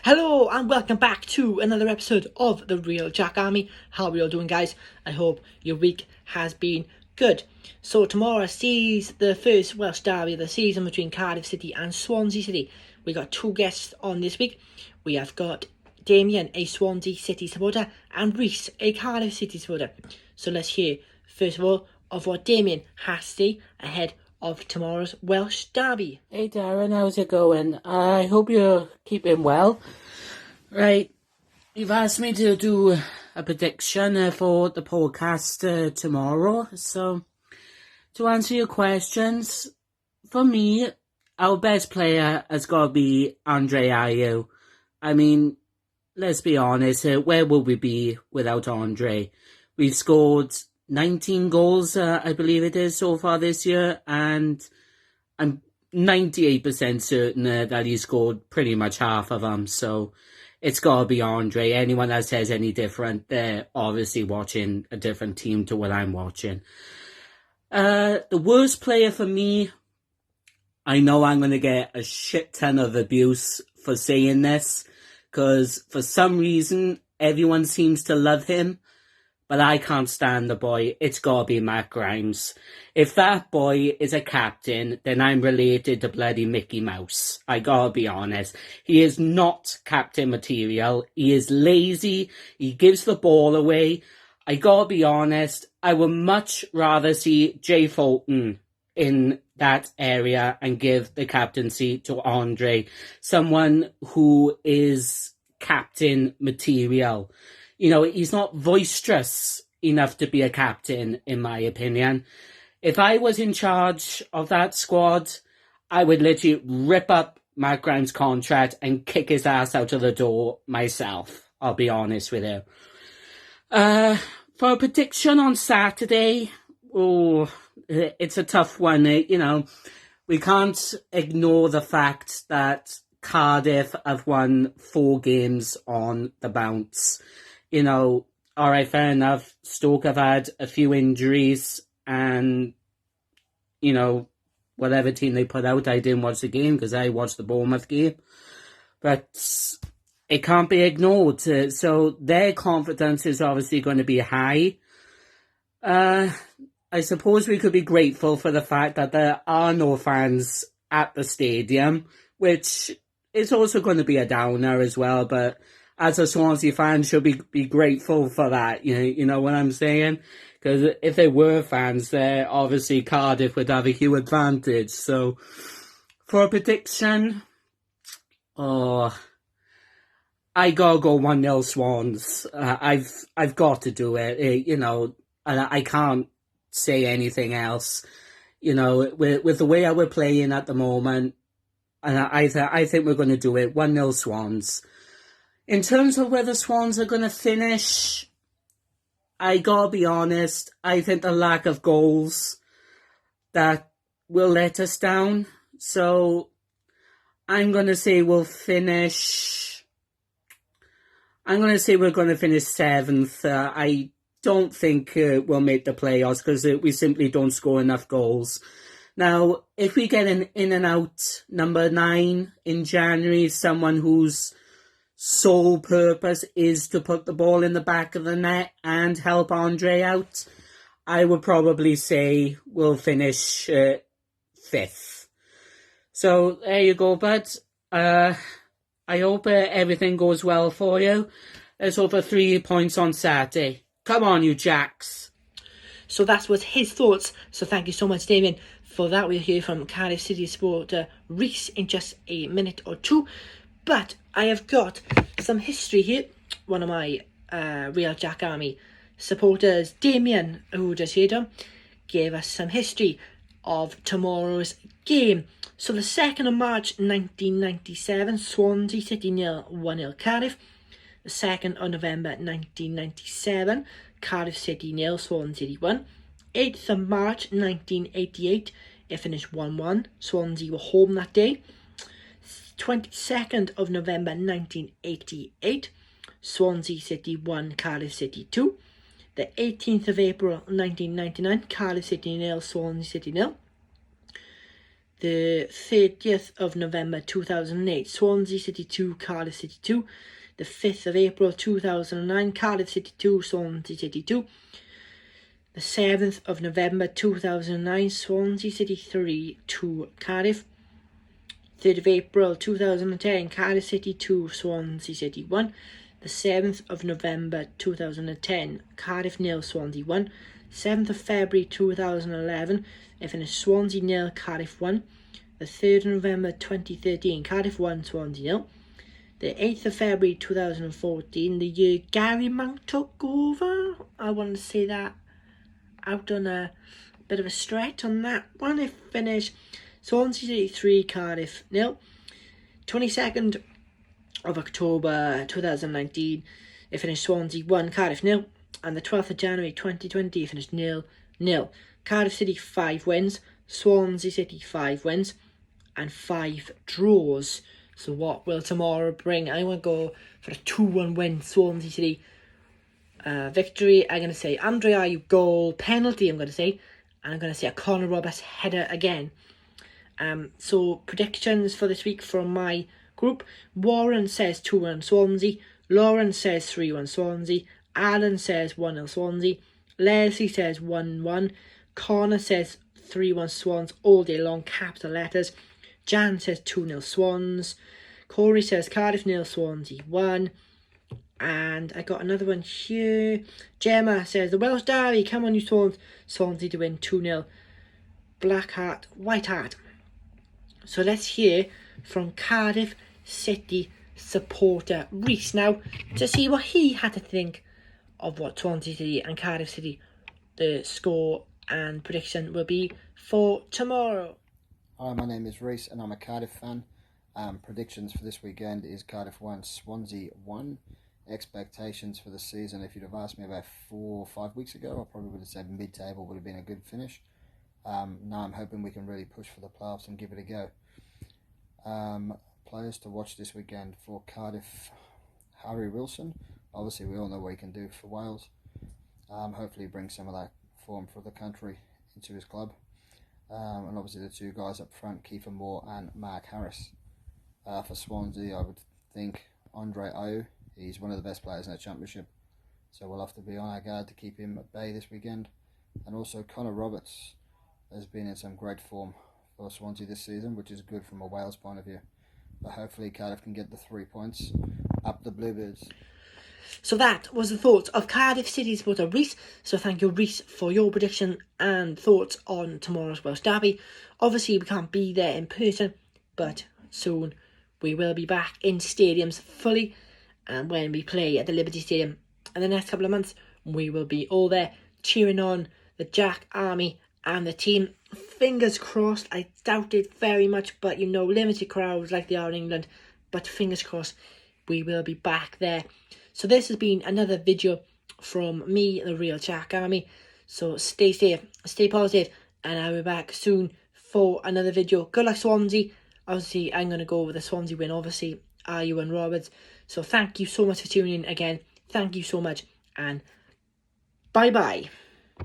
Hello and welcome back to another episode of The Real Jack Army. How are we all doing, guys? I hope your week has been good. So tomorrow sees the first Welsh derby of the season between Cardiff City and Swansea City. We got two guests on this week. We have got Damien, a Swansea City supporter, and Reese, a Cardiff City supporter. So let's hear, first of all, of what Damien has to say ahead of tomorrow's Welsh derby. Hey Darren, how's it going? I hope you're keeping well. Right, you've asked me to do a prediction for the podcast tomorrow. So, to answer your questions, for me, our best player has got to be Andre Ayew. I mean, let's be honest, where would we be without Andre? We've scored 19 goals, I believe it is, so far this year, and I'm 98% certain that he scored pretty much half of them, so it's got to be Andre. Anyone that says any different, they're obviously watching a different team to what I'm watching. The worst player for me, I know I'm going to get a shit ton of abuse for saying this, because for some reason, everyone seems to love him. But I can't stand the boy. It's gotta be Matt Grimes. If that boy is a captain, then I'm related to bloody Mickey Mouse. I gotta be honest. He is not captain material. He is lazy. He gives the ball away. I gotta be honest. I would much rather see Jay Fulton in that area and give the captaincy to Andre. Someone who is captain material. You know, he's not boisterous enough to be a captain, in my opinion. If I was in charge of that squad, I would literally rip up Matt Grimes' contract and kick his ass out of the door myself. I'll be honest with you. For a prediction on Saturday, it's a tough one. You know, we can't ignore the fact that Cardiff have won 4 games on the bounce. You know, all right, fair enough. Stoke have had a few injuries and, you know, whatever team they put out, I didn't watch the game because I watched the Bournemouth game. But it can't be ignored. So their confidence is obviously going to be high. I suppose we could be grateful for the fact that there are no fans at the stadium, which is also going to be a downer as well, but as a Swansea fan, should be grateful for that. You know what I'm saying? Because if they were fans there, obviously Cardiff would have a huge advantage. So, for a prediction, I gotta go 1-0 Swans. I've got to do it. You know, and I can't say anything else. You know, with the way we're playing at the moment, and I think we're going to do it. 1-0 Swans. In terms of where the Swans are going to finish, I gotta be honest, I think the lack of goals that will let us down. So I'm going to say we're going to finish 7th. I don't think we'll make the playoffs because we simply don't score enough goals. Now, if we get an in and out number 9 in January, someone whose sole purpose is to put the ball in the back of the net and help Andre out, I would probably say we'll finish 5th. So there you go, bud. I hope everything goes well for you. Let's hope for 3 points on Saturday. Come on, you Jacks. So that was his thoughts. So thank you so much, Damien, for that. We'll hear from Cardiff City supporter Reese in just a minute or two. But I have got some history here. One of my Real Jack Army supporters, Damien, who just heard him, gave us some history of tomorrow's game. So the 2nd of March 1997, Swansea City 1-0 Cardiff. The 2nd of November 1997, Cardiff City 0, Swansea City 1. 8th of March 1988, it finished 1-1. Swansea were home that day. 22nd of November 1988, Swansea City 1, Cardiff City 2. The 18th of April 1999, Cardiff City 0, Swansea City 0. The 30th of November 2008, Swansea City 2, Cardiff City 2. The 5th of April 2009, Cardiff City 2, Swansea City 2. The 7th of November 2009, Swansea City 3, 2, Cardiff. 3rd of April 2010, Cardiff City 2, Swansea City 1. The 7th of November 2010, Cardiff 0, Swansea 1. 7th of February 2011, it finished Swansea 0, Cardiff 1. The 3rd of November 2013, Cardiff 1, Swansea 0. The 8th of February 2014, the year Gary Mount took over. I want to say that out on a bit of a stretch on that one. It finished Swansea City 3, Cardiff 0. 22nd of October 2019, it finished Swansea 1, Cardiff 0. And the 12th of January 2020, it finished 0-0. Cardiff City 5 wins, Swansea City 5 wins, and 5 draws. So what will tomorrow bring? I want to go for a 2-1 win, Swansea City victory. I'm going to say Andre Ayew goal, penalty I'm going to say, and I'm going to say a Connor Roberts header again. So predictions for this week from my group. Warren says 2-1 Swansea, Lauren says 3-1 Swansea, Alan says 1-0 Swansea, Leslie says 1-1, Connor says 3-1 Swans all day long, capital letters. Jan says 2-0 Swans, Corey says Cardiff 0, Swansea 1, and I got another one here. Gemma says the Welsh Derby, come on you Swans, Swansea to win 2-0, Black Heart, White Heart. So let's hear from Cardiff City supporter Reese now to see what he had to think of what Swansea City and Cardiff City, the score and prediction will be for tomorrow. Hi, my name is Reese and I'm a Cardiff fan. Predictions for this weekend is Cardiff 1, Swansea 1. Expectations for the season, if you'd have asked me about 4 or 5 weeks ago, I probably would have said mid-table would have been a good finish. Now I'm hoping we can really push for the playoffs and give it a go. Players to watch this weekend for Cardiff: Harry Wilson. Obviously we all know what he can do for Wales. Hopefully bring some of that form for the country into his club. And obviously the 2 guys up front, Kiefer Moore and Mark Harris. For Swansea, I would think Andre Ayew. He's one of the best players in the championship, so we'll have to be on our guard to keep him at bay this weekend. And also Connor Roberts has been in some great form for Swansea this season, which is good from a Wales point of view. But hopefully Cardiff can get the 3 points up the Bluebirds. So that was the thoughts of Cardiff City supporter Reese. So thank you, Reese, for your prediction and thoughts on tomorrow's Welsh Derby. Obviously we can't be there in person, but soon we will be back in stadiums fully, and when we play at the Liberty Stadium in the next couple of months, we will be all there cheering on the Jack Army and the team. Fingers crossed. I doubt it very much, but you know, limited crowds like they are in England, but fingers crossed we will be back there. So this has been another video from me, the real Jack Army. So stay safe, stay positive, and I'll be back soon for another video. Good luck Swansea. Obviously I'm going to go with the Swansea win, obviously Ayew and Roberts. So thank you so much for tuning in again. Thank you so much, and bye bye.